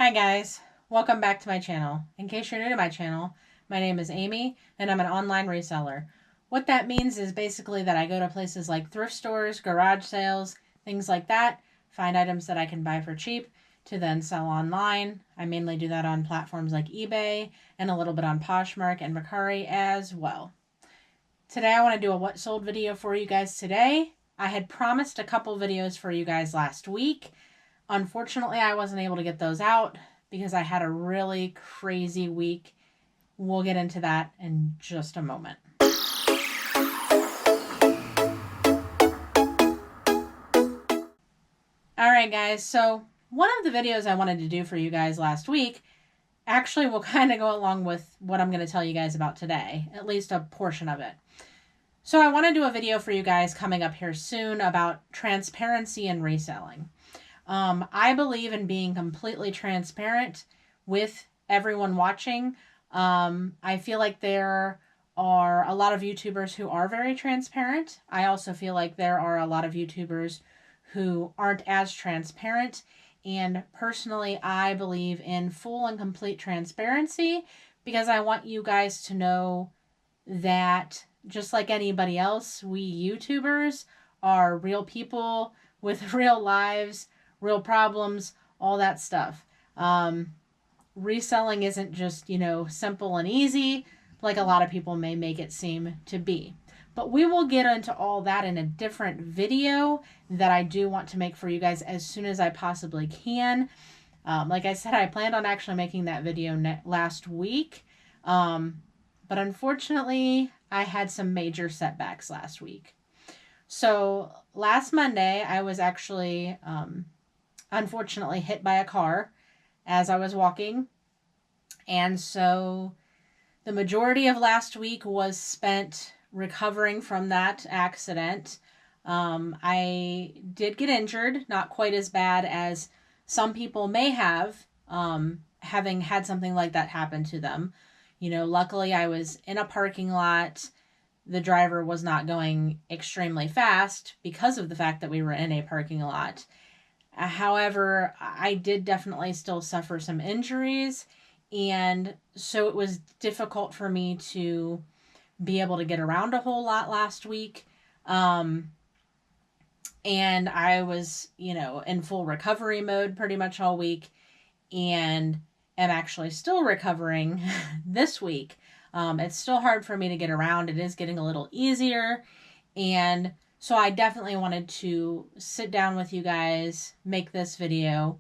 Hi guys, welcome back to my channel. In case you're new to my channel, my name is Amy and I'm an online reseller. What that means is basically that I go to places like thrift stores, garage sales, things like that, find items that I can buy for cheap to then sell online. I mainly do that on platforms like eBay and a little bit on Poshmark and Mercari as well. Today I want to do a what sold video for you guys today. I had promised a couple videos for you guys last week. Unfortunately, I wasn't able to get those out because I had a really crazy week. We'll get into that in just a moment. Alright guys, so one of the videos I wanted to do for you guys last week actually will kind of go along with what I'm going to tell you guys about today, at least a portion of it. So I want to do a video for you guys coming up here soon about transparency in reselling. I believe in being completely transparent with everyone watching. I feel like there are a lot of YouTubers who are very transparent. I also feel like there are a lot of YouTubers who aren't as transparent. And personally, I believe in full and complete transparency because I want you guys to know that just like anybody else, we YouTubers are real people with real lives, real problems, all that stuff. Reselling isn't just, simple and easy like a lot of people may make it seem to be. But we will get into all that in a different video that I do want to make for you guys as soon as I possibly can. Like I said, I planned on actually making that video last week. But unfortunately, I had some major setbacks last week. So last Monday, I was actually unfortunately hit by a car as I was walking. And so the majority of last week was spent recovering from that accident. I did get injured, not quite as bad as some people may have, having had something like that happen to them. Luckily I was in a parking lot. The driver was not going extremely fast because of the fact that we were in a parking lot. However, I did definitely still suffer some injuries, and so it was difficult for me to be able to get around a whole lot last week. And I was, in full recovery mode pretty much all week, and am actually still recovering this week. It's still hard for me to get around. It is getting a little easier, and so I definitely wanted to sit down with you guys, make this video.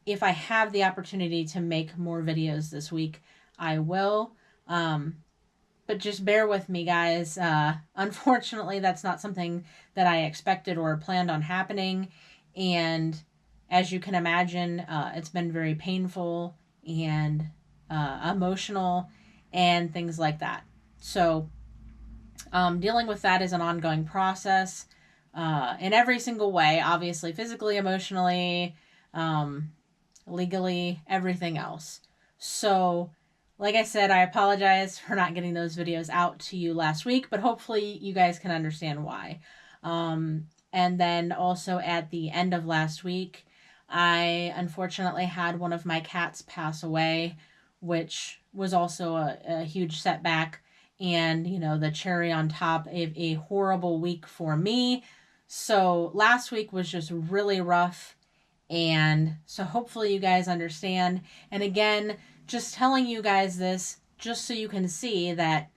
If I have the opportunity to make more videos this week, I will. But just bear with me, guys. Unfortunately, that's not something that I expected or planned on happening. And as you can imagine, it's been very painful and emotional and things like that. So dealing with that is an ongoing process in every single way, obviously, physically, emotionally, legally, everything else. So, like I said, I apologize for not getting those videos out to you last week, but hopefully you guys can understand why. And then also at the end of last week, I unfortunately had one of my cats pass away, which was also a huge setback. And, the cherry on top of a horrible week for me. So last week was just really rough. And so hopefully you guys understand. And again, just telling you guys this just so you can see that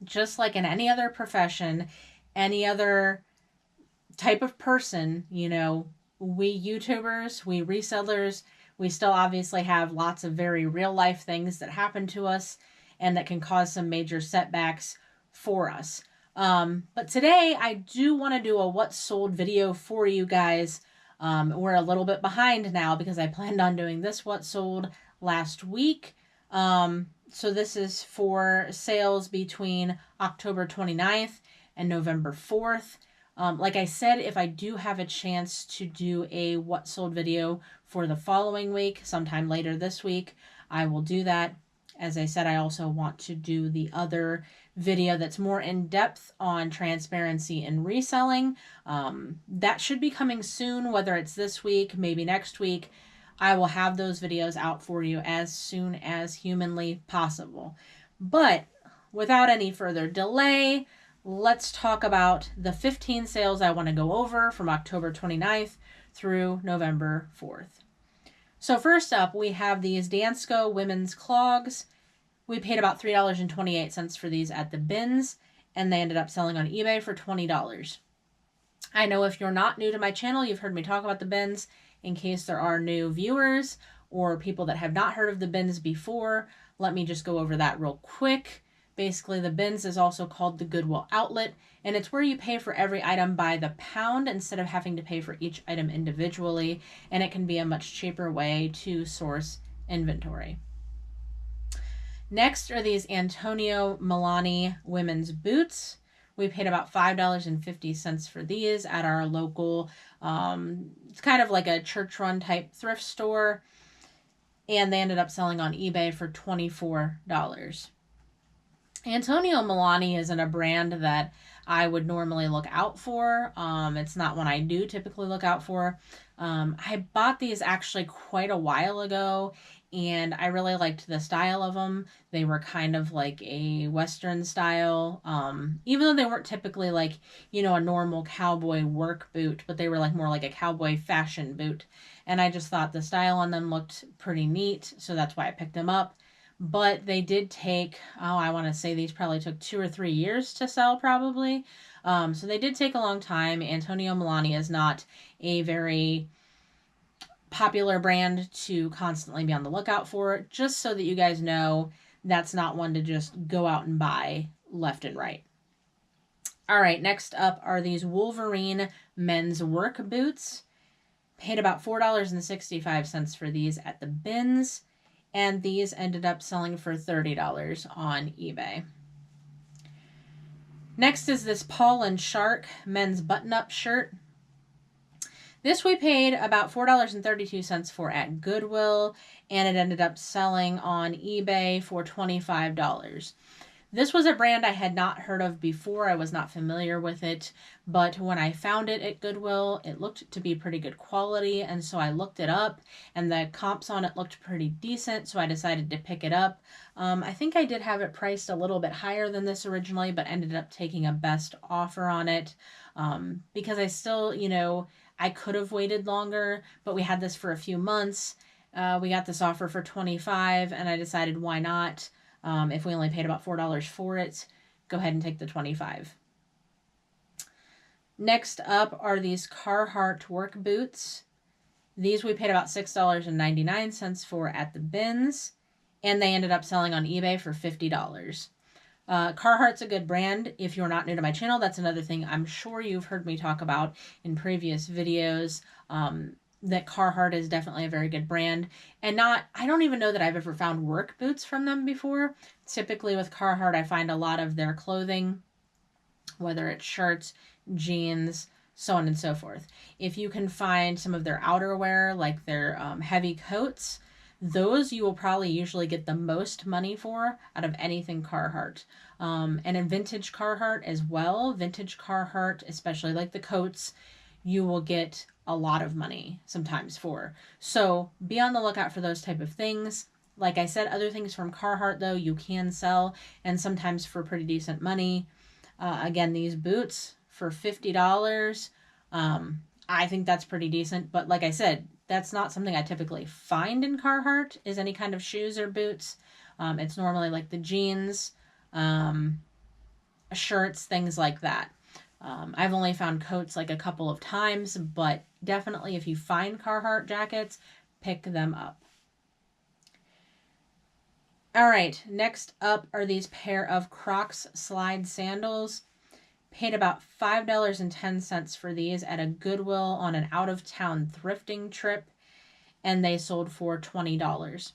just like in any other profession, any other type of person, we YouTubers, we resellers, we still obviously have lots of very real life things that happen to us and that can cause some major setbacks for us. But today I do want to do a what sold video for you guys. We're a little bit behind now because I planned on doing this what sold last week. So this is for sales between October 29th and November 4th. Like I said, if I do have a chance to do a what sold video for the following week, sometime later this week, I will do that. As I said, I also want to do the other video that's more in depth on transparency and reselling. That should be coming soon, whether it's this week, maybe next week. I will have those videos out for you as soon as humanly possible. But without any further delay, let's talk about the 15 sales I want to go over from October 29th through November 4th. So first up, we have these Dansko women's clogs. We paid about $3.28 for these at the bins, and they ended up selling on eBay for $20. I know if you're not new to my channel, you've heard me talk about the bins. In case there are new viewers or people that have not heard of the bins before, let me just go over that real quick. Basically, the bins is also called the Goodwill outlet, and it's where you pay for every item by the pound instead of having to pay for each item individually, and it can be a much cheaper way to source inventory. Next are these Antonio Milani women's boots. We paid about $5.50 for these at our local, it's kind of like a church-run type thrift store, and they ended up selling on eBay for $24. Antonio Milani isn't a brand that I would normally look out for. It's not one I do typically look out for. I bought these actually quite a while ago, and I really liked the style of them. They were kind of like a Western style, even though they weren't typically like, you know, a normal cowboy work boot, but they were like more like a cowboy fashion boot. And I just thought the style on them looked pretty neat, so that's why I picked them up. But they did take, I want to say these probably took 2 or 3 years to sell probably. So they did take a long time. Antonio Milani is not a very popular brand to constantly be on the lookout for, just so that you guys know that's not one to just go out and buy left and right. All right, next up are these Wolverine men's work boots. Paid about $4.65 for these at the bins, and these ended up selling for $30 on eBay. Next is this Paul and Shark men's button-up shirt. This we paid about $4.32 for at Goodwill, and it ended up selling on eBay for $25. This was a brand I had not heard of before. I was not familiar with it, but when I found it at Goodwill, it looked to be pretty good quality, and so I looked it up, and the comps on it looked pretty decent, so I decided to pick it up. I think I did have it priced a little bit higher than this originally, but ended up taking a best offer on it, because I still, you know, I could have waited longer, but we had this for a few months. We got this offer for $25, and I decided why not? If we only paid about $4 for it, go ahead and take the $25. Next up are these Carhartt work boots. These we paid about $6.99 for at the bins, and they ended up selling on eBay for $50. Carhartt's a good brand. If you're not new to my channel, that's another thing I'm sure you've heard me talk about in previous videos. That Carhartt is definitely a very good brand, and I don't even know that I've ever found work boots from them before. Typically with Carhartt, I find a lot of their clothing, whether it's shirts, jeans, so on and so forth. If you can find some of their outerwear, like their heavy coats, those you will probably usually get the most money for out of anything Carhartt. And in vintage Carhartt as well, vintage Carhartt, especially like the coats, you will get a lot of money sometimes for. So be on the lookout for those type of things. Like I said, other things from Carhartt, though, you can sell, and sometimes for pretty decent money. Again, these boots for $50, I think that's pretty decent. But like I said, that's not something I typically find in Carhartt, is any kind of shoes or boots. It's normally like the jeans, shirts, things like that. I've only found coats like a couple of times, but definitely if you find Carhartt jackets, pick them up. All right, next up are these pair of Crocs slide sandals. Paid about $5.10 for these at a Goodwill on an out-of-town thrifting trip, and they sold for $20.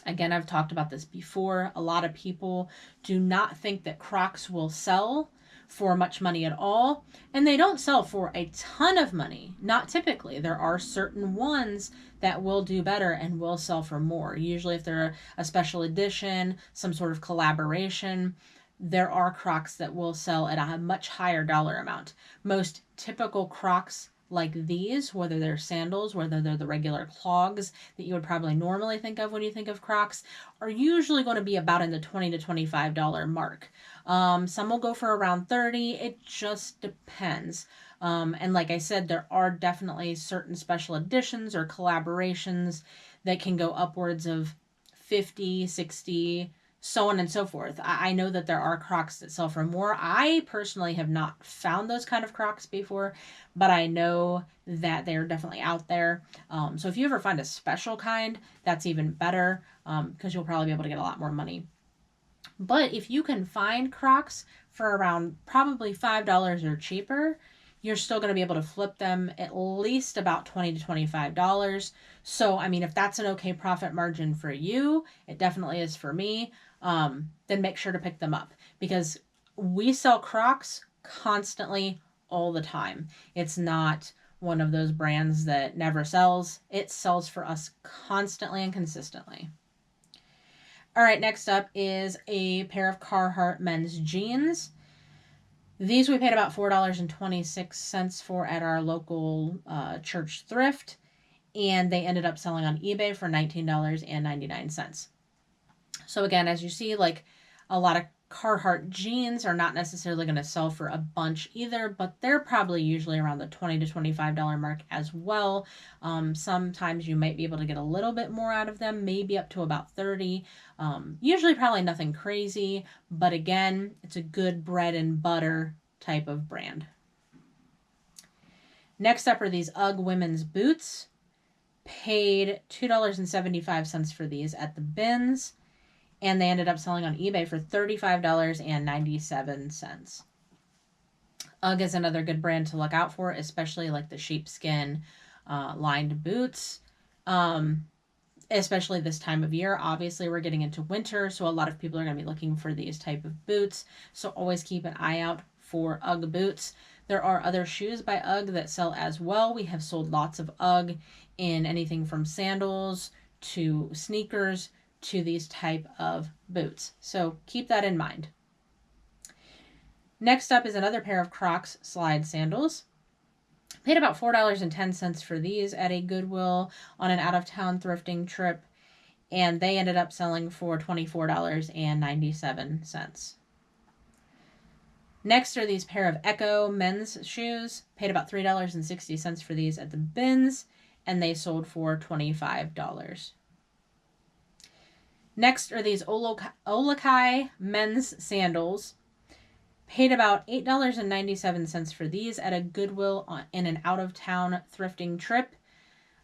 Again, I've talked about this before. A lot of people do not think that Crocs will sell for much money at all, and they don't sell for a ton of money. Not typically. There are certain ones that will do better and will sell for more. Usually if they're a special edition, some sort of collaboration, there are Crocs that will sell at a much higher dollar amount. Most typical Crocs like these, whether they're sandals, whether they're the regular clogs that you would probably normally think of when you think of Crocs, are usually going to be about in the $20 to $25 mark. Some will go for around $30. It just depends. And like I said, there are definitely certain special editions or collaborations that can go upwards of 50, 60, so on and so forth. I know that there are Crocs that sell for more. I personally have not found those kind of Crocs before, but I know that they're definitely out there. So if you ever find a special kind, that's even better, because you'll probably be able to get a lot more money. But if you can find Crocs for around probably $5 or cheaper, you're still going to be able to flip them at least about $20 to $25. So, I mean, if that's an okay profit margin for you, it definitely is for me, then make sure to pick them up, because we sell Crocs constantly all the time. It's not one of those brands that never sells. It sells for us constantly and consistently. All right, next up is a pair of Carhartt men's jeans. These we paid about $4.26 for at our local church thrift, and they ended up selling on eBay for $19.99. So again, as you see, like a lot of Carhartt jeans are not necessarily going to sell for a bunch either, but they're probably usually around the $20 to $25 mark as well. Sometimes you might be able to get a little bit more out of them, maybe up to about $30. Usually probably nothing crazy, but again, it's a good bread and butter type of brand. Next up are these UGG women's boots. Paid $2.75 for these at the bins, and they ended up selling on eBay for $35.97. UGG is another good brand to look out for, especially like the sheepskin lined boots. Especially this time of year. Obviously, we're getting into winter, so a lot of people are going to be looking for these type of boots. So always keep an eye out for UGG boots. There are other shoes by UGG that sell as well. We have sold lots of UGG in anything from sandals to sneakers to these type of boots. So keep that in mind. Next up is another pair of Crocs slide sandals. Paid about $4.10 for these at a Goodwill on an out-of-town thrifting trip, and they ended up selling for $24.97. Next are these pair of Echo men's shoes. Paid about $3.60 for these at the bins, and they sold for $25. Next are these Olakai men's sandals. Paid about $8.97 for these at a Goodwill in an out-of-town thrifting trip.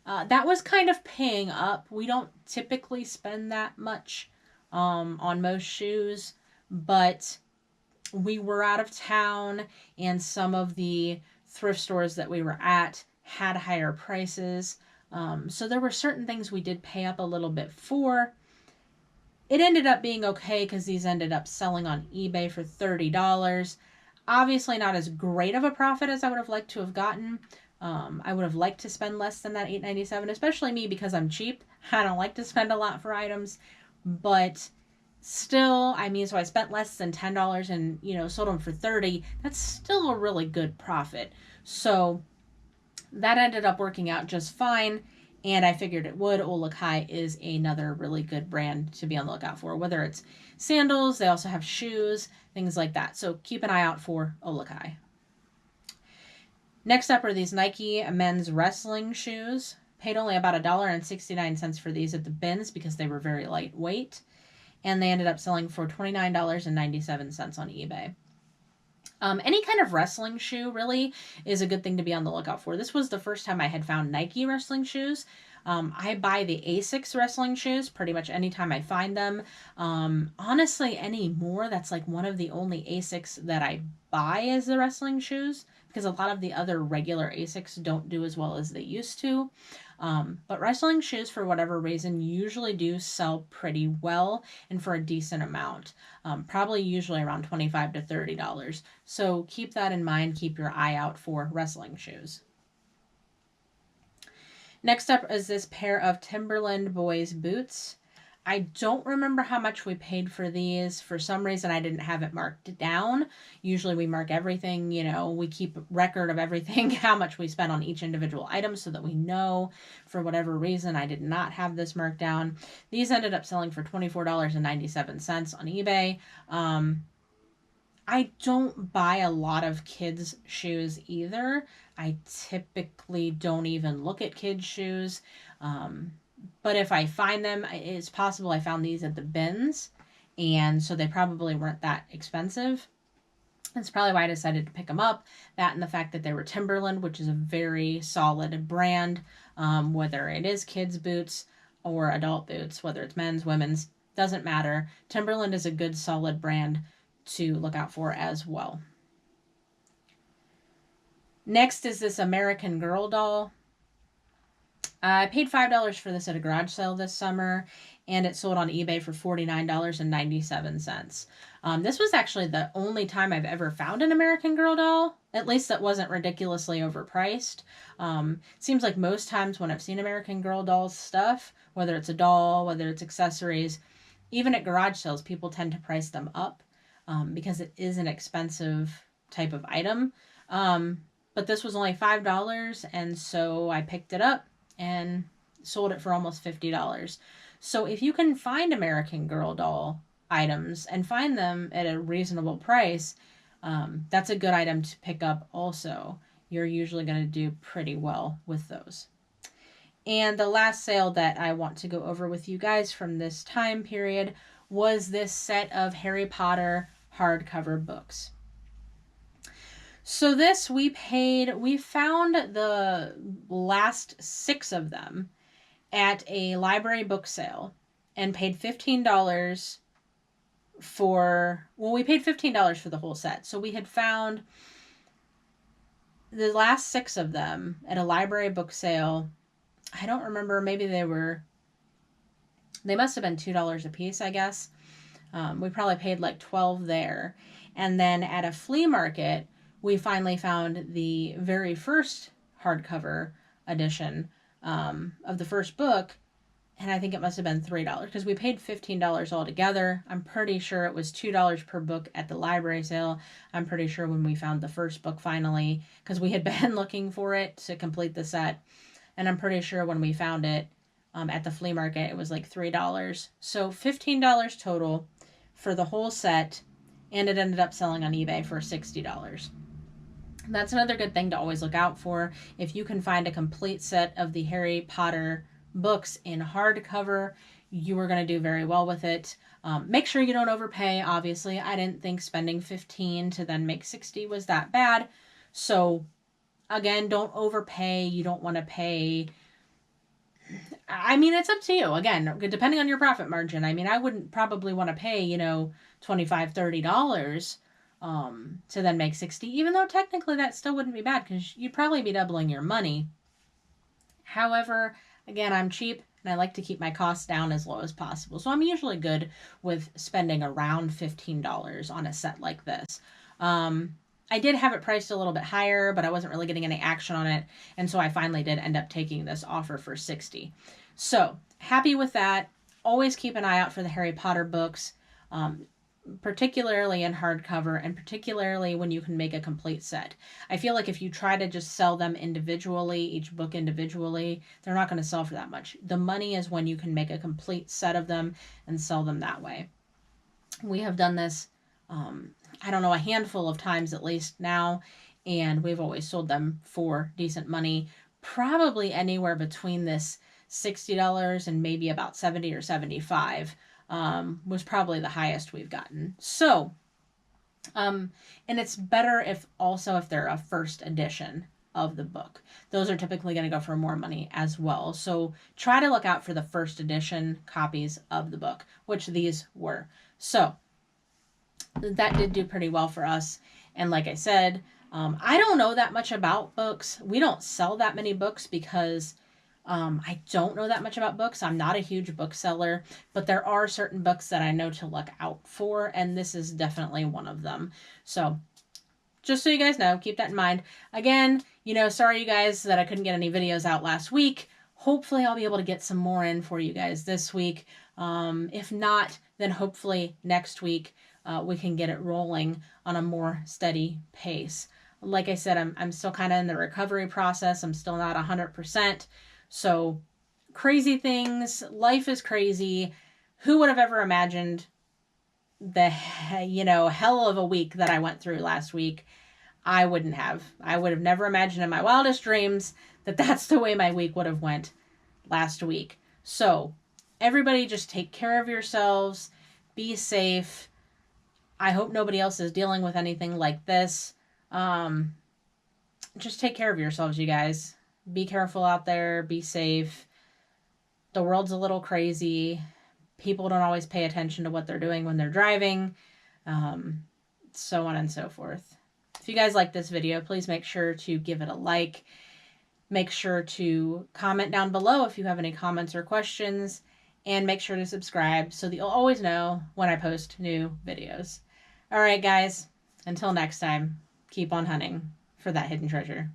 That was kind of paying up. We don't typically spend that much on most shoes, but we were out of town, and some of the thrift stores that we were at had higher prices. So there were certain things we did pay up a little bit for. It ended up being okay because these ended up selling on eBay for $30. Obviously not as great of a profit as I would have liked to have gotten. I would have liked to spend less than that $8.97, especially me because I'm cheap. I don't like to spend a lot for items, but still, I mean, so I spent less than $10 and, sold them for $30. That's still a really good profit. So that ended up working out just fine. And I figured it would. Olakai is another really good brand to be on the lookout for, whether it's sandals, they also have shoes, things like that. So keep an eye out for Olakai. Next up are these Nike men's wrestling shoes. Paid only about $1.69 for these at the bins because they were very lightweight. And they ended up selling for $29.97 on eBay. Any kind of wrestling shoe really is a good thing to be on the lookout for. This was the first time I had found Nike wrestling shoes. I buy the Asics wrestling shoes pretty much anytime I find them. Honestly, anymore, that's like one of the only Asics that I buy as the wrestling shoes, because a lot of the other regular Asics don't do as well as they used to. But wrestling shoes, for whatever reason, usually do sell pretty well and for a decent amount. Probably usually around $25 to $30. So keep that in mind. Keep your eye out for wrestling shoes. Next up is this pair of Timberland boys boots. I don't remember how much we paid for these. For some reason, I didn't have it marked down. Usually we mark everything, you know, we keep record of everything, how much we spent on each individual item so that we know. For whatever reason, I did not have this marked down. These ended up selling for $24.97 on eBay. I don't buy a lot of kids' shoes either. I typically don't even look at kids' shoes. But if I find them, it's possible I found these at the bins, and so they probably weren't that expensive. That's probably why I decided to pick them up. That and the fact that they were Timberland, which is a very solid brand, whether it is kids' boots or adult boots, whether it's men's, women's, doesn't matter. Timberland is a good, solid brand to look out for as well. Next is this American Girl doll. I paid $5 for this at a garage sale this summer, and it sold on eBay for $49.97. This was actually the only time I've ever found an American Girl doll, at least that wasn't ridiculously overpriced. Seems like most times when I've seen American Girl dolls stuff, whether it's a doll, whether it's accessories, even at garage sales, people tend to price them up because it is an expensive type of item. But this was only $5, and so I picked it up and sold it for almost $50. So if you can find American Girl doll items and find them at a reasonable price, that's a good item to pick up also. You're usually going to do pretty well with those. And the last sale that I want to go over with you guys from this time period was this set of Harry Potter hardcover books. So this we found the last 6 of them at a library book sale and paid $15 we paid $15 for the whole set. So we had found the last 6 of them at a library book sale. I don't remember, maybe they must have been $2 a piece, I guess. We probably paid like $12 there. And then at a flea market, we finally found the very first hardcover edition of the first book, and I think it must have been $3 because we paid $15 altogether. I'm pretty sure it was $2 per book at the library sale. I'm pretty sure when we found the first book finally, because we had been looking for it to complete the set, and I'm pretty sure when we found it at the flea market, it was like $3. So $15 total for the whole set, and it ended up selling on eBay for $60. That's another good thing to always look out for. If you can find a complete set of the Harry Potter books in hardcover, you are going to do very well with it. Make sure you don't overpay, obviously. I didn't think spending $15 to then make $60 was that bad. So, again, don't overpay. You don't want to pay... I mean, it's up to you. Again, depending on your profit margin. I mean, I wouldn't probably want to pay, $25, $30 to then make $60, even though technically that still wouldn't be bad because you'd probably be doubling your money. However, again, I'm cheap and I like to keep my costs down as low as possible. So I'm usually good with spending around $15 on a set like this. I did have it priced a little bit higher, but I wasn't really getting any action on it. And so I finally did end up taking this offer for $60. So happy with that. Always keep an eye out for the Harry Potter books. Particularly in hardcover, and particularly when you can make a complete set. I feel like if you try to just sell them individually, each book individually, they're not going to sell for that much. The money is when you can make a complete set of them and sell them that way. We have done this, I don't know, a handful of times at least now, and we've always sold them for decent money, probably anywhere between this $60 and maybe about $70 or $75. Was probably the highest we've gotten. So, and it's better if they're a first edition of the book. Those are typically going to go for more money as well. So try to look out for the first edition copies of the book, which these were. So that did do pretty well for us. And like I said, I don't know that much about books. We don't sell that many books because I don't know that much about books. I'm not a huge bookseller, but there are certain books that I know to look out for, and this is definitely one of them. So just so you guys know, keep that in mind. Again, sorry you guys that I couldn't get any videos out last week. hopefully I'll be able to get some more in for you guys this week. If not, then hopefully next week we can get it rolling on a more steady pace. Like I said, I'm still kind of in the recovery process. I'm still not 100%. So crazy things. Life is crazy. Who would have ever imagined the, hell of a week that I went through last week? I wouldn't have. I would have never imagined in my wildest dreams that that's the way my week would have went last week. So everybody just take care of yourselves. Be safe. I hope nobody else is dealing with anything like this. Just take care of yourselves, you guys. Be careful out there. Be safe. The world's a little crazy. People don't always pay attention to what they're doing when they're driving. So on and so forth. If you guys like this video, please make sure to give it a like. Make sure to comment down below if you have any comments or questions. And make sure to subscribe so that you'll always know when I post new videos. All right, guys. Until next time, keep on hunting for that hidden treasure.